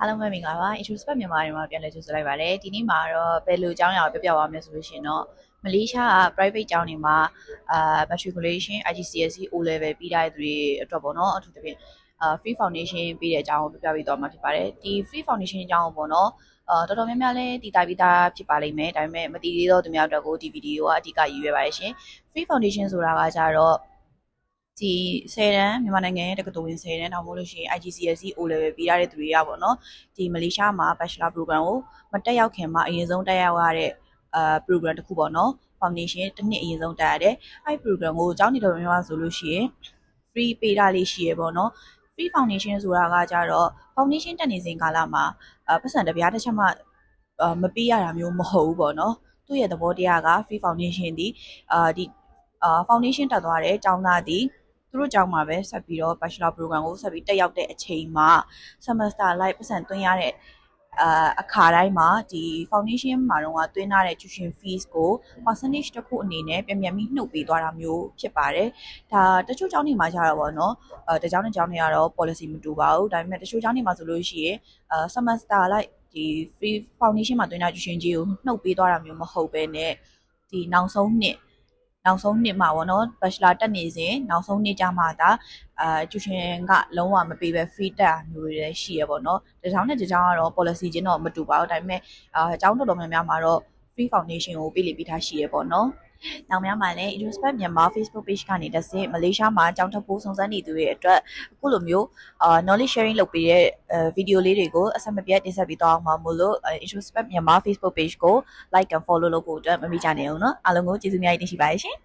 အားလုံးပဲမင်္ဂလာပါ Introspect မြန်မာတွေမှာပြန်လည်ကြိုဆိုလိုက်ပါတယ်ဒီနေ့မှာတော့ဘယ်လိုအကြောင်းအရာကိုပြောပြပါမယ်ဆိုလို့ရှိရင်တော့မလေးရှားက private ကျောင်းတွေမှာmatriculation IGCSE O level ပြီးတဲ့သူတွေအတွက်ပေါ့နော်အထူးသဖြင့်free foundation ပေးတဲ့အကြောင်းကိုပြောပြပေးသွားမှာဖြစ်ပါတယ်ဒီ free foundation အကြောင်းကိုပေါ့နော်တော်တော်များများလဲတည်ပြီးသားဖြစ်ပါလိမ့်မယ်ဒါပေမဲ့မတည်သေးတော့သူများအတွက်ကိုဒီဗီဒီယိုကအဓိကရည်ရွယ်ပါတယ်ရှင် free foundation ဆိုတာကကြတော့ဒီ10တန်းမြန်မာနိုင်ငံရဲ့တက္ကသိုလ်ဝင်10တန်းတောင်မို့လို့ရှိရင် IGCSE O level ပြီးရတဲ့သူတွေကပေါ့နော်ဒီမလေးရှားမှာ Bachelor Program ကိုမတက်ရောက်ခင်မှာအရင်ဆုံးတက်ရောက်ရတဲ့program တစ်ခုပေါ့နော် Foundation တစ်နှစ်အရင်ဆုံးတက်ရတယ်အဲ့ program ကိုအကြောင်းနေတော်များများဆိုလို့ရှိရင် free ပေးတာလေးရှိရပေါ့နော် free foundation ဆိုတာကကြတော့ foundation တက်နေစဉ်ကာလမှာပတ်စံတစ်ပြားတစ်ချက်မှမပေးရတာမျိုးမဟုတ်ဘူးပေါ့နော်သူ့ရဲ့သဘောတရားက free foundation ဒီfoundation တက်သွားတဲ့ကျောင်းသားဒီသူတို့ကျောင်းမှာပဲဆက်ပြီးတော့ Bachelor Program ကိုဆက်ပြီးတက်ရောက်တဲ့အချိန်မှာ semester လိုက်ပတ်စံသွင်းရတဲ့အခါတိုင်းမှာဒီ foundation မှာတော့သွင်းထားတဲ့ tuition fees ကို percentage တစ်ခုအနေနဲ့ပြန်ပြီးနှုတ်ပေးသွားတာမျိုးဖြစ်ပါတယ်ဒါတချို့ကျောင်းတွေမှာကြတော့ဗောနော်တကျောင်းတွေကတော့ policy မတူပါဘူးဒါပေမဲ့တချို့ကျောင်းတွေမှာဆိုလို့ရှိရင်semester လိုက်ဒီ free foundation မှာသွင်းတဲ့ tuition ကြီးကိုနှုတ်ပေးသွားတာမျိုးမဟုတ်ဘဲနဲ့ဒီနောက်ဆုံးနှစ်မှာပေါ့နော် Bachelor တက်နေစဉ်နောက်ဆုံးနှစ်ကြမှာဒါtuition ကလုံးဝမပေးဘဲ free တက်တာမျိုးတွေလည်းရှိရပေါ့နော်တကြောင်နဲ့တကြောင်ကတော့ policy ချင်းတော့မတူပါဘူးဒါပေမဲ့အကြောင်းတော်တော်များများမှာတော့ free foundation ကိုပေးလိပေးထားရှိရပေါ့နော်နောက်များမှာလည်း Introspect မြန်မာ Facebook page ကနေတစ်ဆင့်မလေးရှားမှာကျောင်းထပ်ဖို့စုံစမ်းနေသူတွေအတွက်အခုလိုမျိုးknowledge sharing လုပ်ပေးတဲ့ဗီဒီယိုလေးတွေကိုအဆက်မပြတ်တင်ဆက်ပေးသွားအောင်ပါမို့လို့ Introspect မြန်မာ Facebook page ကို like and follow လုပ်ဖို့အတွက်မမေ့ကြနဲ့အောင်နော်အားလုံးကိုကျေးဇူးများတင်ရှိပါတယ်ရှင်